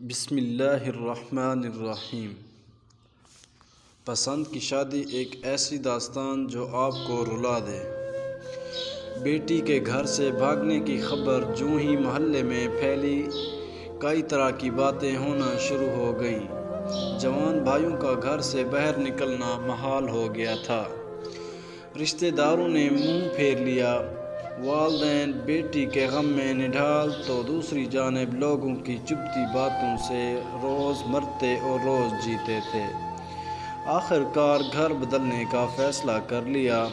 بسم اللہ الرحمن الرحیم۔ پسند کی شادی ایک ایسی داستان جو آپ کو رلا دے۔ بیٹی کے گھر سے بھاگنے کی خبر جوں ہی محلے میں پھیلی، کئی طرح کی باتیں ہونا شروع ہو گئیں۔ جوان بھائیوں کا گھر سے باہر نکلنا محال ہو گیا تھا۔ رشتہ داروں نے منہ پھیر لیا، والدین بیٹی کے غم میں نڈھال، تو دوسری جانب لوگوں کی چبھتی باتوں سے روز مرتے اور روز جیتے تھے۔ آخر کار گھر بدلنے کا فیصلہ کر لیا۔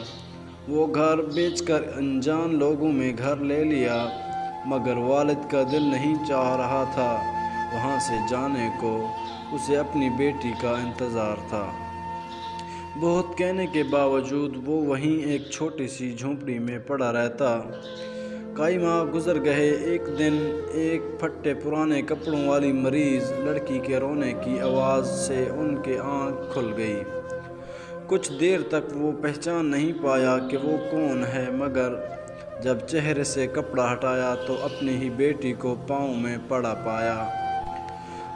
وہ گھر بیچ کر انجان لوگوں میں گھر لے لیا، مگر والد کا دل نہیں چاہ رہا تھا وہاں سے جانے کو۔ اسے اپنی بیٹی کا انتظار تھا۔ بہت کہنے کے باوجود وہ وہیں ایک چھوٹی سی جھونپڑی میں پڑا رہتا۔ کئی ماہ گزر گئے۔ ایک دن ایک پھٹے پرانے کپڑوں والی مریض لڑکی کے رونے کی آواز سے ان کی آنکھ کھل گئی۔ کچھ دیر تک وہ پہچان نہیں پایا کہ وہ کون ہے، مگر جب چہرے سے کپڑا ہٹایا تو اپنی ہی بیٹی کو پاؤں میں پڑا پایا۔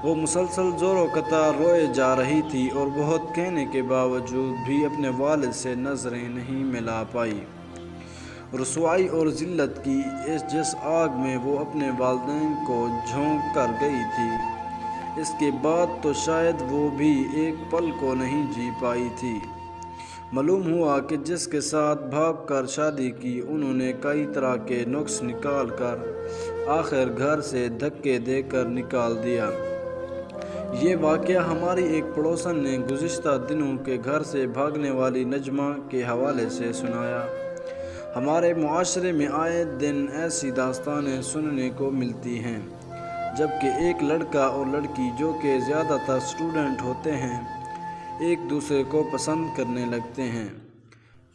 وہ مسلسل زور و قطع روئے جا رہی تھی اور بہت کہنے کے باوجود بھی اپنے والد سے نظریں نہیں ملا پائی۔ رسوائی اور ذلت کی جس آگ میں وہ اپنے والدین کو جھونک کر گئی تھی، اس کے بعد تو شاید وہ بھی ایک پل کو نہیں جی پائی تھی۔ معلوم ہوا کہ جس کے ساتھ بھاگ کر شادی کی، انہوں نے کئی طرح کے نقص نکال کر آخر گھر سے دھکے دے کر نکال دیا۔ یہ واقعہ ہماری ایک پڑوسن نے گزشتہ دنوں کے گھر سے بھاگنے والی نجمہ کے حوالے سے سنایا۔ ہمارے معاشرے میں آئے دن ایسی داستانیں سننے کو ملتی ہیں، جبکہ ایک لڑکا اور لڑکی جو کہ زیادہ تر اسٹوڈنٹ ہوتے ہیں، ایک دوسرے کو پسند کرنے لگتے ہیں۔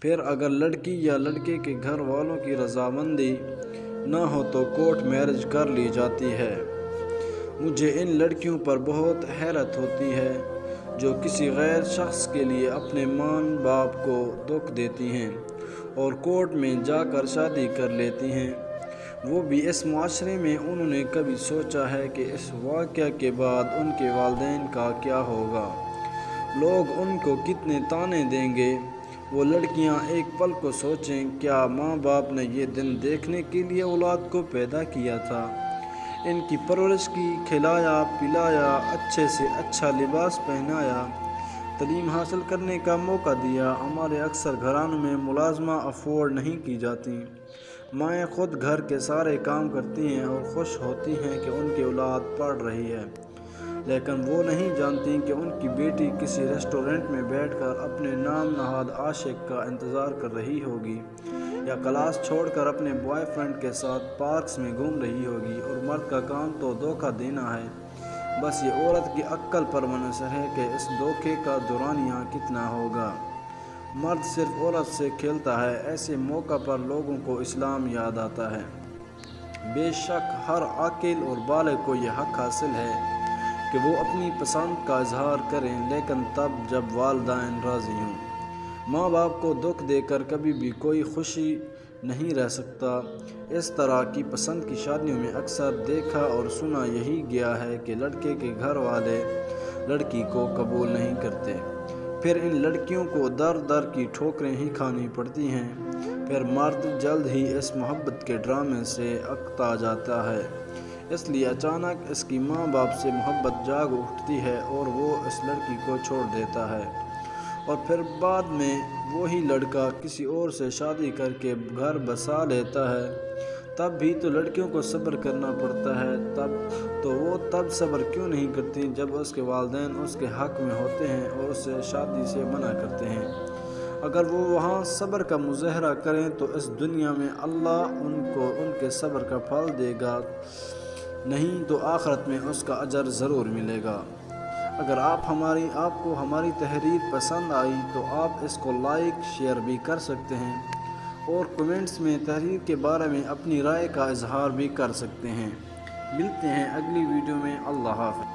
پھر اگر لڑکی یا لڑکے کے گھر والوں کی رضامندی نہ ہو تو کورٹ میرج کر لی جاتی ہے۔ مجھے ان لڑکیوں پر بہت حیرت ہوتی ہے جو کسی غیر شخص کے لیے اپنے ماں باپ کو دکھ دیتی ہیں اور کورٹ میں جا کر شادی کر لیتی ہیں، وہ بھی اس معاشرے میں۔ انہوں نے کبھی سوچا ہے کہ اس واقعہ کے بعد ان کے والدین کا کیا ہوگا؟ لوگ ان کو کتنے طعنے دیں گے؟ وہ لڑکیاں ایک پل کو سوچیں، کیا ماں باپ نے یہ دن دیکھنے کے لیے اولاد کو پیدا کیا تھا؟ ان کی پرورش کی، کھلایا پلایا، اچھے سے اچھا لباس پہنایا، تعلیم حاصل کرنے کا موقع دیا۔ ہمارے اکثر گھرانوں میں ملازمہ افورڈ نہیں کی جاتی۔ مائیں خود گھر کے سارے کام کرتی ہیں اور خوش ہوتی ہیں کہ ان کی اولاد پڑھ رہی ہے، لیکن وہ نہیں جانتی کہ ان کی بیٹی کسی ریسٹورنٹ میں بیٹھ کر اپنے نام نہاد عاشق کا انتظار کر رہی ہوگی، یا کلاس چھوڑ کر اپنے بوائے فرینڈ کے ساتھ پارکس میں گھوم رہی ہوگی، اور مرد کا کام تو دھوکہ دینا ہے۔ بس یہ عورت کی عقل پر منحصر ہے کہ اس دھوکے کا دورانیہ کتنا ہوگا۔ مرد صرف عورت سے کھیلتا ہے۔ ایسے موقع پر لوگوں کو اسلام یاد آتا ہے۔ بے شک ہر عاقل اور بالغ کو یہ حق حاصل ہے کہ وہ اپنی پسند کا اظہار کریں، لیکن تب جب والدین راضی ہوں۔ ماں باپ کو دکھ دے کر کبھی بھی کوئی خوشی نہیں رہ سکتا۔ اس طرح کی پسند کی شادیوں میں اکثر دیکھا اور سنا یہی گیا ہے کہ لڑکے کے گھر والے لڑکی کو قبول نہیں کرتے، پھر ان لڑکیوں کو در در کی ٹھوکریں ہی کھانی پڑتی ہیں۔ پھر مرد جلد ہی اس محبت کے ڈرامے سے اکتا جاتا ہے، اس لیے اچانک اس کی ماں باپ سے محبت جاگ اٹھتی ہے اور وہ اس لڑکی کو چھوڑ دیتا ہے، اور پھر بعد میں وہی لڑکا کسی اور سے شادی کر کے گھر بسا لیتا ہے۔ تب بھی تو لڑکیوں کو صبر کرنا پڑتا ہے۔ تب صبر کیوں نہیں کرتی جب اس کے والدین اس کے حق میں ہوتے ہیں اور اسے شادی سے منع کرتے ہیں؟ اگر وہ وہاں صبر کا مظاہرہ کریں تو اس دنیا میں اللہ ان کو ان کے صبر کا پھل دے گا، نہیں تو آخرت میں اس کا اجر ضرور ملے گا۔ اگر آپ کو ہماری تحریر پسند آئی تو آپ اس کو لائک شیئر بھی کر سکتے ہیں، اور کمنٹس میں تحریر کے بارے میں اپنی رائے کا اظہار بھی کر سکتے ہیں۔ ملتے ہیں اگلی ویڈیو میں۔ اللہ حافظ۔